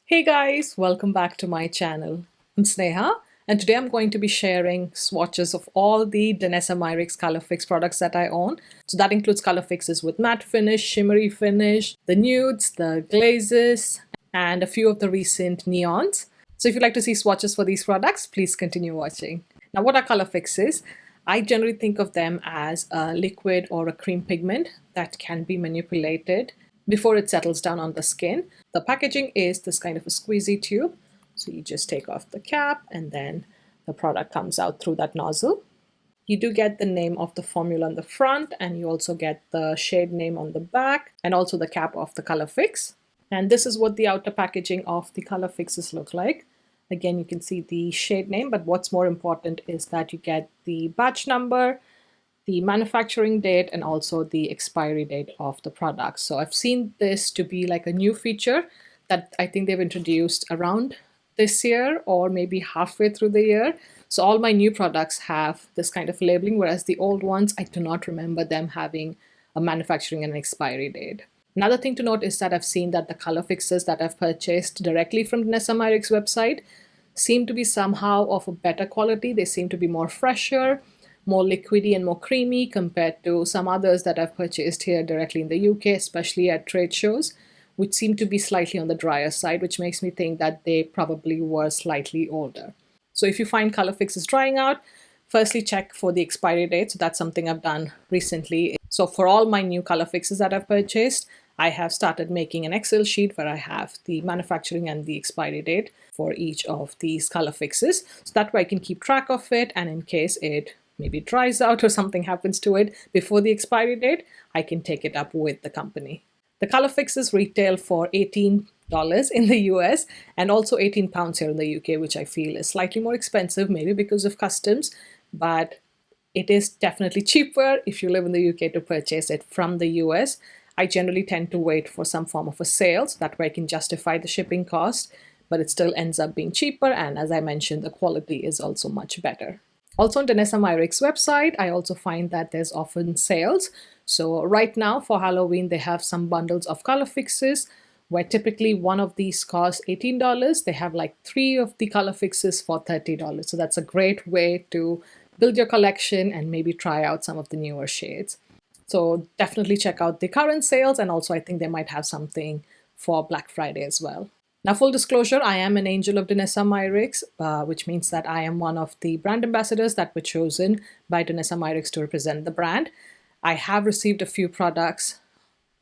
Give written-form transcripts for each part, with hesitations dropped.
Hey guys, welcome back to my channel. I'm Sneha and today I'm going to be sharing swatches of all the Danessa Myricks Colorfix products that I own. So that includes Colorfixes with matte finish, shimmery finish, the nudes, the glazes, and a few of the recent neons. So if you'd like to see swatches for these products, please continue watching. Now what are Colorfixes? I generally think of them as a liquid or a cream pigment that can be manipulated before it settles down on the skin. The packaging is this kind of a squeezy tube. So you just take off the cap and then the product comes out through that nozzle. You do get the name of the formula on the front and you also get the shade name on the back and also the cap of the Colorfix. And this is what the outer packaging of the Colorfixes look like. Again, you can see the shade name, but what's more important is that you get the batch number, the manufacturing date, and also the expiry date of the product. So I've seen this to be like a new feature that I think they've introduced around this year or maybe halfway through the year. So all my new products have this kind of labeling, whereas the old ones, I do not remember them having a manufacturing and expiry date. Another thing to note is that I've seen that the Colorfixes that I've purchased directly from Danessa Myricks website seem to be somehow of a better quality. They seem to be more fresher, more liquidy and more creamy compared to some others that I've purchased here directly in the UK, especially at trade shows, which seem to be slightly on the drier side, which makes me think that they probably were slightly older. So if you find Colorfixes drying out, firstly check for the expiry date. So that's something I've done recently. So for all my new Colorfixes that I've purchased, I have started making an Excel sheet where I have the manufacturing and the expiry date for each of these Colorfixes. So that way I can keep track of it, and in case it maybe dries out or something happens to it before the expiry date, I can take it up with the company. The Colorfixes retail for $18 in the US and also £18 here in the UK, which I feel is slightly more expensive, maybe because of customs, but it is definitely cheaper if you live in the UK to purchase it from the US. I generally tend to wait for some form of a sale, so that way I can justify the shipping cost, but it still ends up being cheaper, and as I mentioned, the quality is also much better. Also on Danessa Myricks website, I also find that there's often sales. So right now for Halloween, they have some bundles of Colorfixes where typically one of these costs $18. They have like 3 of the Colorfixes for $30. So that's a great way to build your collection and maybe try out some of the newer shades. So definitely check out the current sales, and also I think they might have something for Black Friday as well. Now, full disclosure, I am an angel of Danessa Myricks, which means that I am one of the brand ambassadors that were chosen by Danessa Myricks to represent the brand. I have received a few products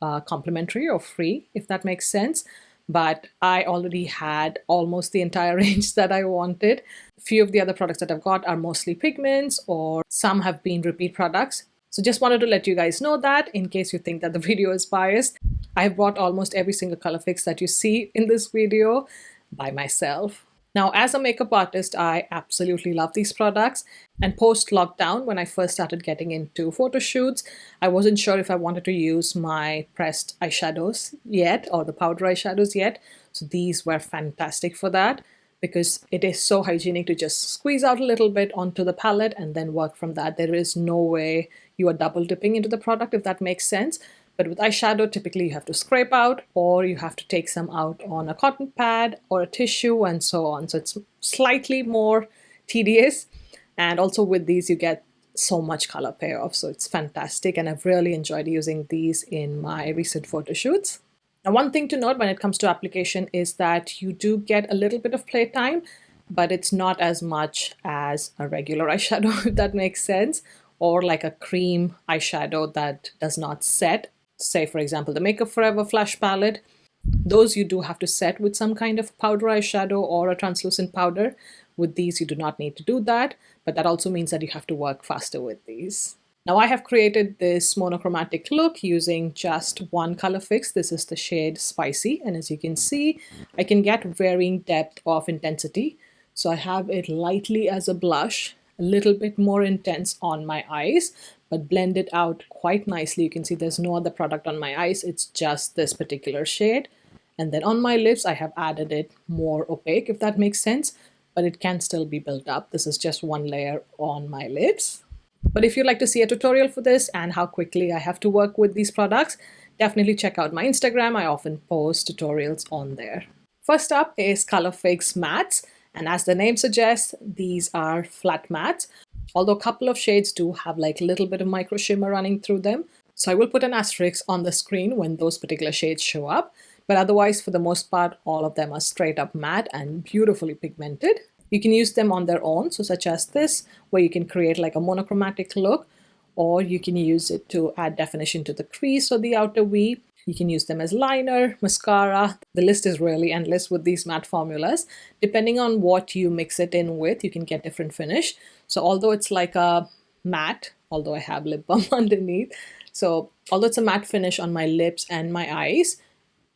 complimentary or free, if that makes sense, but I already had almost the entire range that I wanted. A few of the other products that I've got are mostly pigments, or some have been repeat products. So just wanted to let you guys know that in case you think that the video is biased. I have bought almost every single Colorfix that you see in this video by myself. Now, as a makeup artist, I absolutely love these products. And post-lockdown, when I first started getting into photo shoots, I wasn't sure if I wanted to use my pressed eyeshadows yet, or the powder eyeshadows yet. So these were fantastic for that, because it is so hygienic to just squeeze out a little bit onto the palette and then work from that. There is no way you are double dipping into the product, if that makes sense. But with eyeshadow, typically you have to scrape out, or you have to take some out on a cotton pad or a tissue and so on. So it's slightly more tedious. And also with these, you get so much color payoff. So it's fantastic. And I've really enjoyed using these in my recent photo shoots. Now, one thing to note when it comes to application is that you do get a little bit of playtime, but it's not as much as a regular eyeshadow, if that makes sense, or like a cream eyeshadow that does not set. Say, for example, the Makeup Forever Flash Palette. Those you do have to set with some kind of powder eyeshadow or a translucent powder. With these, you do not need to do that, but that also means that you have to work faster with these. Now, I have created this monochromatic look using just one Colorfix. This is the shade Spicy, and as you can see, I can get varying depth of intensity. So I have it lightly as a blush, a little bit more intense on my eyes, but blend it out quite nicely. You can see there's no other product on my eyes, it's just this particular shade. And then on my lips, I have added it more opaque, if that makes sense, but it can still be built up. This is just one layer on my lips. But if you'd like to see a tutorial for this and how quickly I have to work with these products, definitely check out my Instagram. I often post tutorials on there. First up is Colorfix Mattes, and as the name suggests, these are flat mattes, although a couple of shades do have like a little bit of micro shimmer running through them. So I will put an asterisk on the screen when those particular shades show up, but otherwise for the most part all of them are straight up matte and beautifully pigmented. You can use them on their own, so such as this, where you can create like a monochromatic look, or you can use it to add definition to the crease or the outer V. You can use them as liner, mascara. The list is really endless with these matte formulas. Depending on what you mix it in with, you can get different finish. So although it's like a matte, although I have lip balm underneath, so although it's a matte finish on my lips and my eyes,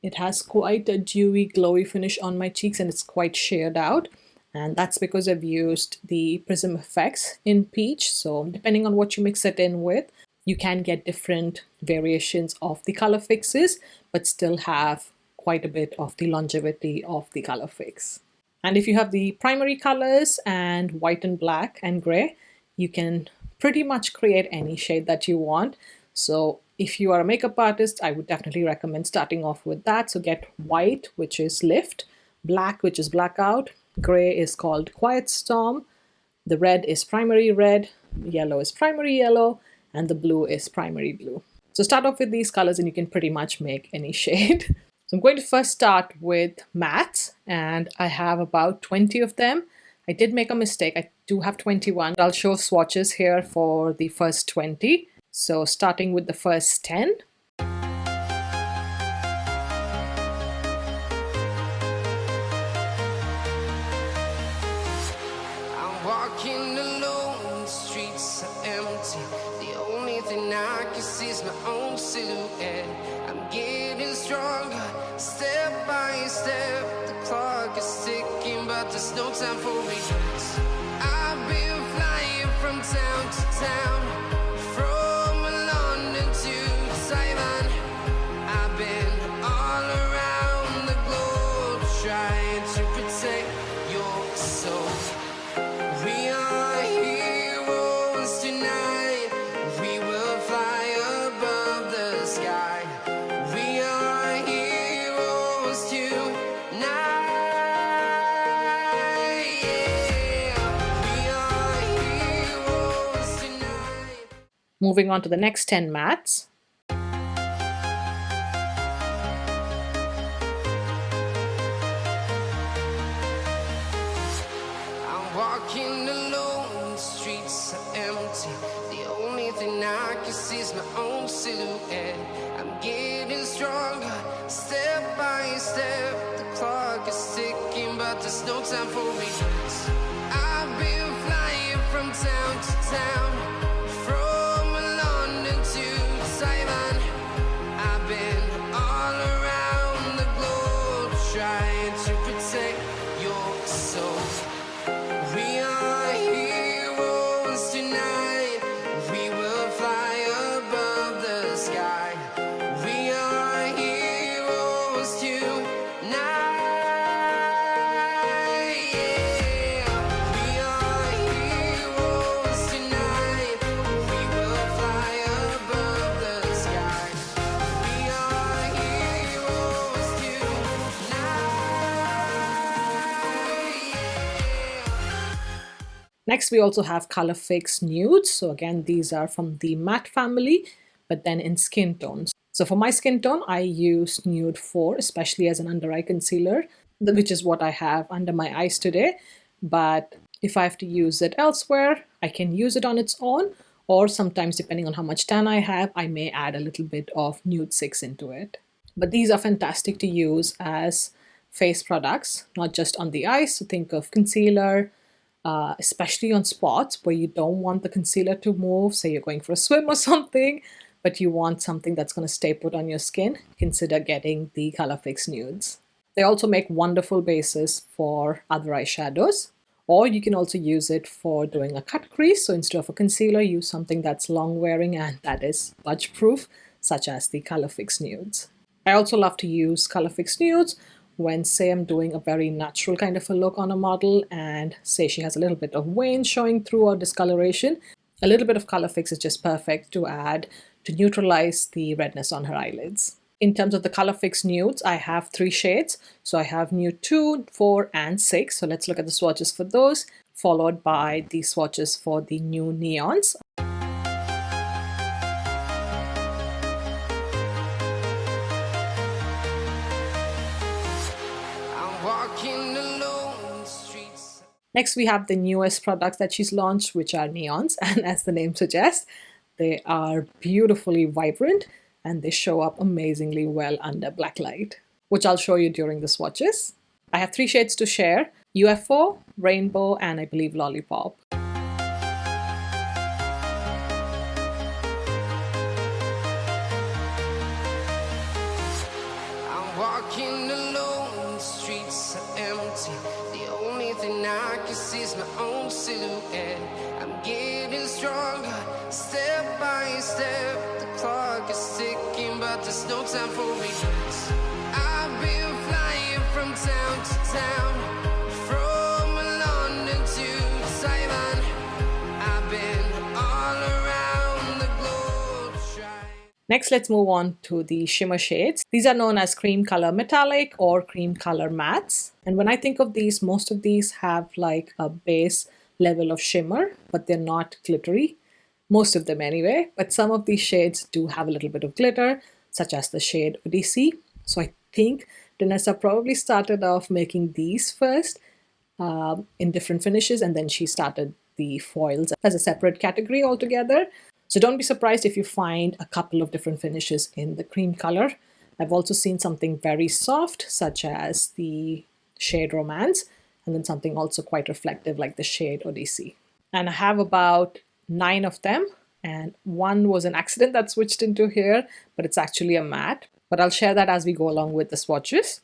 it has quite a dewy, glowy finish on my cheeks and it's quite sheared out. And that's because I've used the Prism Effects in Peach. So depending on what you mix it in with, you can get different variations of the color fixes, but still have quite a bit of the longevity of the color fix. And if you have the primary colors and white and black and gray, you can pretty much create any shade that you want. So if you are a makeup artist, I would definitely recommend starting off with that. So get white, which is Lift, black, which is Blackout, gray is called Quiet Storm, the red is Primary Red, yellow is Primary Yellow, and the blue is Primary Blue. So start off with these colors and you can pretty much make any shade. So I'm going to first start with mattes, and I have about 20 of them. I did make a mistake. I do have 21. I'll show swatches here for the first 20. So starting with the first 10. I'm walking alone, the streets are empty. The only thing I can see is my own silhouette. I'm getting stronger, step by step. The clock is ticking, but there's no time for regrets. I've been flying from town to town, from London to Taiwan. I've been all around the globe trying to protect your soul. We are heroes tonight. We will fly above the sky. We are heroes tonight. Yeah. We are heroes tonight. Moving on to the next 10 mattes. I'm walking alone, the streets are empty. The only thing I can see is my own silhouette. I'm getting stronger, step by step. The clock is ticking, but there's no time for regrets. I've been flying from town to town, from London to Taiwan. I've been all around the globe trying to protect your soul. We are heroes tonight. We will fly above the sky. We are heroes tonight. Yeah. We are heroes tonight. We will fly above the sky. We are heroes tonight. Yeah. Next, we also have Colorfix Nudes. So again, these are from the matte family, but then in skin tones. So for my skin tone, I use Nude 4, especially as an under eye concealer, which is what I have under my eyes today. But if I have to use it elsewhere, I can use it on its own, or sometimes depending on how much tan I have, I may add a little bit of Nude 6 into it. But these are fantastic to use as face products, not just on the eyes. So think of concealer, especially on spots where you don't want the concealer to move. Say you're going for a swim or something, but you want something that's going to stay put on your skin. Consider getting the Colorfix Nudes. They also make wonderful bases for other eyeshadows, or you can also use it for doing a cut crease. So instead of a concealer, use something that's long wearing and that is smudge-proof, such as the Colorfix Nudes. I also love to use Colorfix Nudes when, say, I'm doing a very natural kind of a look on a model and say she has a little bit of vein showing through or discoloration. A little bit of Colorfix is just perfect to add to neutralize the redness on her eyelids. In terms of the Colorfix Nudes, I have 3 shades. So I have Nude 2, 4, and 6. So let's look at the swatches for those, followed by the swatches for the new Neons. Next, we have the newest products that she's launched, which are Neons. And as the name suggests, they are beautifully vibrant and they show up amazingly well under black light, which I'll show you during the swatches. I have 3 shades to share: UFO, Rainbow, and I believe Lollipop. I'm walking alone, the streets are empty. The only thing I can see is my own silhouette. I'm getting stronger, step by step. The clock is ticking, but there's no time for regrets. I've been flying from town to town, from London to Taiwan. I've been all around the globe trying. Next, let's move on to the shimmer shades. These are known as cream color metallic or cream color mattes. And when I think of these, most of these have like a base level of shimmer, but they're not glittery. Most of them anyway, but some of these shades do have a little bit of glitter, such as the shade Odyssey. So I think Danessa probably started off making these first in different finishes, and then she started the foils as a separate category altogether. So don't be surprised if you find a couple of different finishes in the cream color. I've also seen something very soft, such as the shade Romance, and then something also quite reflective like the shade Odyssey. And I have about 9 of them, and one was an accident that switched into here, but it's actually a matte. But I'll share that as we go along with the swatches.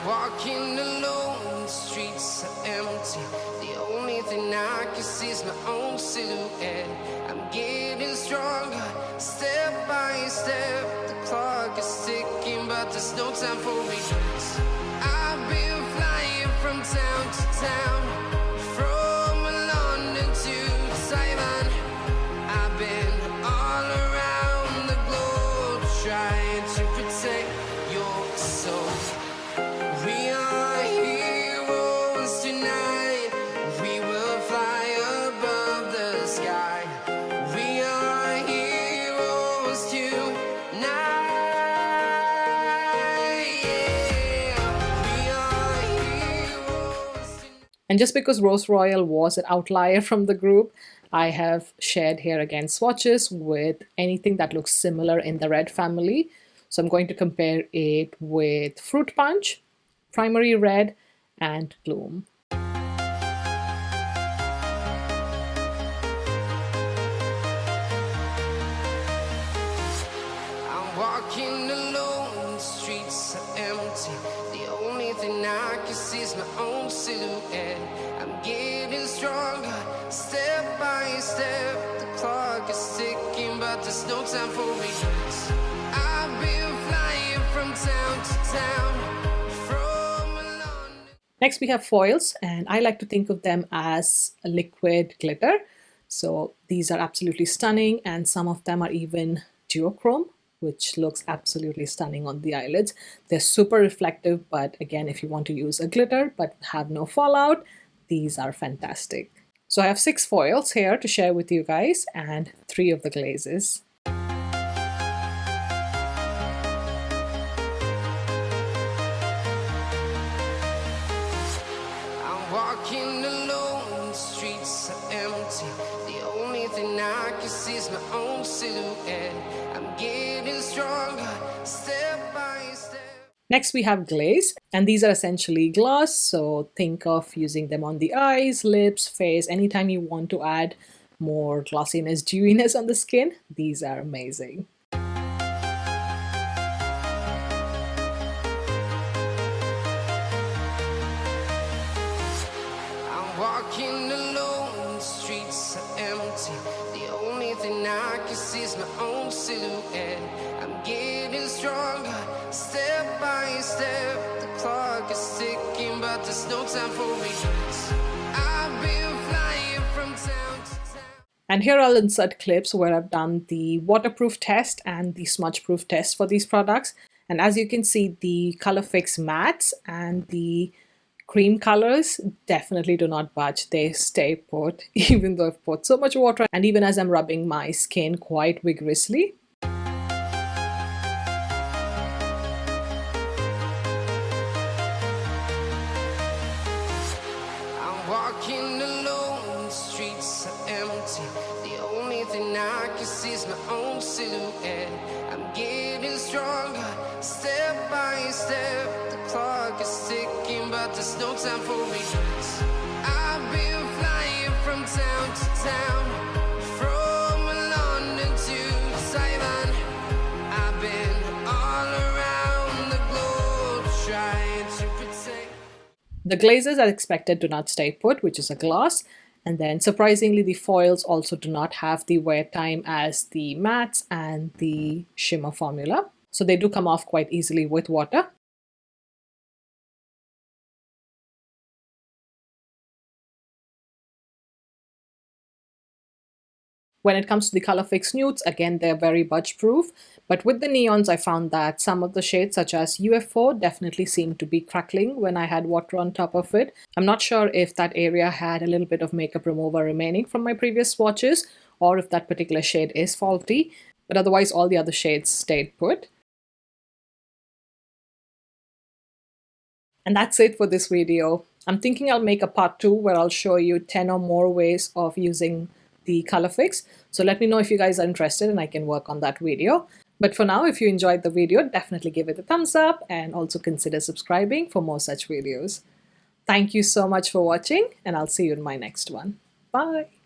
Walking alone, the streets are empty. The only thing I can see is my own silhouette. I'm getting stronger, step by step. The clock is ticking, but there's no time for regrets. I've been flying from town to town, from London to Taiwan. I've been all around the globe trying to protect your soul. We are heroes tonight. We will fly above the sky. We are heroes tonight. Yeah. We are heroes tonight. And just because Rose Royal was an outlier from the group, I have shared here again swatches with anything that looks similar in the red family. So I'm going to compare it with Fruit Punch, Primary Red, and Bloom. I'm walking alone, the streets are empty. The only thing I can see is my own silhouette. I'm getting stronger, step by step. The clock is ticking, but there's no time for regrets. I've been flying from town to town. Next, we have foils, and I like to think of them as a liquid glitter. So these are absolutely stunning, and some of them are even duochrome, which looks absolutely stunning on the eyelids. They're super reflective, but again, if you want to use a glitter but have no fallout, these are fantastic. So I have 6 foils here to share with you guys, and 3 of the glazes. Walking alone, the streets are empty. The only thing I can see is my own silhouette. I'm getting stronger, step by step. Next, we have Glaze, and these are essentially gloss. So think of using them on the eyes, lips, face, anytime you want to add more glossiness, dewiness on the skin. These are amazing. Walking alone, the streets are empty. The only thing I can see is my own silhouette. I'm getting stronger, step by step. The clock is ticking, but there's no time for regrets. I've been flying. And here I'll insert clips where I've done the waterproof test and the smudge-proof test for these products. And as you can see, the Colorfix Mattes and the cream colors definitely do not budge. They stay put, even though I've poured so much water and even as I'm rubbing my skin quite vigorously. Walking alone, the streets are empty. The only thing I can see is my own silhouette. I'm getting stronger, step by step. The clock is ticking, but there's no time for regrets. I've been flying from town to town, from London to Taiwan. I've been all around the globe trying to protect. The glazes, as expected, do not stay put, which is a gloss. And then surprisingly, the foils also do not have the wear time as the mattes and the shimmer formula. So they do come off quite easily with water. When it comes to the Colorfix Nudes, again, they're very budge-proof. But with the neons, I found that some of the shades, such as UFO, definitely seemed to be crackling when I had water on top of it. I'm not sure if that area had a little bit of makeup remover remaining from my previous swatches, or if that particular shade is faulty. But otherwise, all the other shades stayed put. And that's it for this video. I'm thinking I'll make a part 2 where I'll show you 10 or more ways of using the Colorfix. So let me know if you guys are interested and I can work on that video. But for now, if you enjoyed the video, definitely give it a thumbs up and also consider subscribing for more such videos. Thank you so much for watching and I'll see you in my next one. Bye!